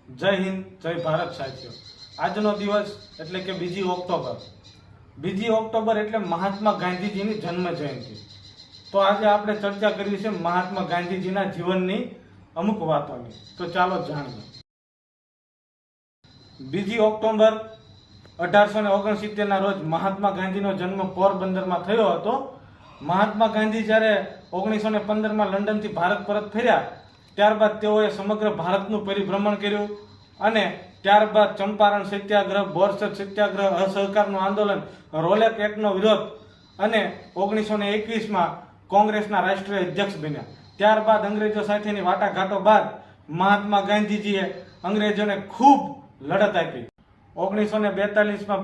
જય હિન્દ, જય ભારત સાથીઓ। આજનો દિવસ એટલે કે 2 ઓક્ટોબર। 2 ઓક્ટોબર એટલે મહાત્મા ગાંધીજીની જન્મ જયંતિ। તો આજે આપણે ચર્ચા કરવી છે મહાત્મા ગાંધીજીના જીવનની અમુક વાતોની। તો ચાલો જાણીએ। 2 ઓક્ટોબર 1869 ના રોજ મહાત્મા ગાંધીનો જન્મ પોરબંદરમાં થયો હતો। મહાત્મા ગાંધી જ્યારે 1915 માં લંડનથી ભારત પરત ફર્યા ત્યારબાદ તેઓએ સમગ્ર ભારતનું પરિભ્રમણ કર્યું અને ત્યારબાદ ચંપારણ સત્યાગ્રહ, બોરસદ સત્યાગ્રહ, અસહકારનું આંદોલન, રોલેક એક્ટનો વિરોધ અને 1921 માં કોંગ્રેસના રાષ્ટ્રીય અધ્યક્ષ બન્યા। ત્યારબાદ અંગ્રેજો સાથેની વાટાઘાટો બાદ મહાત્મા ગાંધીજીએ અંગ્રેજોને ખૂબ લડત આપી। 1942 માં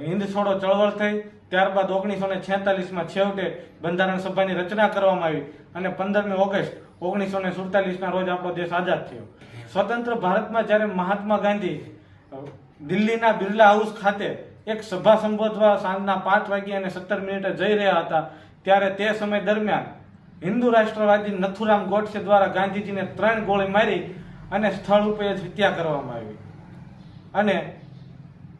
હિન્દ છોડો ચળવળ થઈ। ત્યારબાદ 1946 માં છેવટે બંધારણ સભાની રચના કરવામાં આવી અને 15મી ઓગસ્ટ 1947 ના રોજ આપણો દેશ આઝાદ થયો। સ્વતંત્ર ભારતમાં જ્યારે મહાત્મા ગાંધી દિલ્હીના બિરલા હાઉસ ખાતે એક સભા સંબોધવા સાંજના 5 વાગ્યે અને 17 મિનિટે જઈ રહ્યા હતા ત્યારે તે સમય દરમિયાન હિન્દુ રાષ્ટ્રવાદી નથુરામ ગોડસે દ્વારા ગાંધીજીને 3 ગોળી મારી અને સ્થળ ઉપર જ હત્યા કરવામાં આવી અને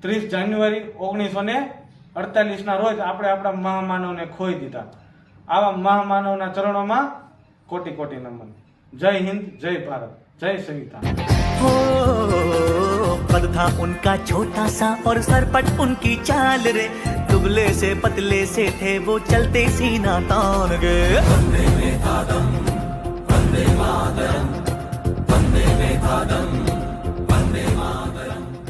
30 જાન્યુઆરી 1948 ના રોજ આપણે આપણા મહામાનવને ખોઈ દીધા। આવા મહામાનવના ચરણોમાં कोटि कोटि नमन। जय हिंद, जय भारत, जय संविधान। हो कद था उनका छोटा सा और सरपट उनकी चाल रे, दुबले से पतले से थे वो चलते सीना तान के। वंदे मातरम, वंदे मातरम, वंदे मातरम।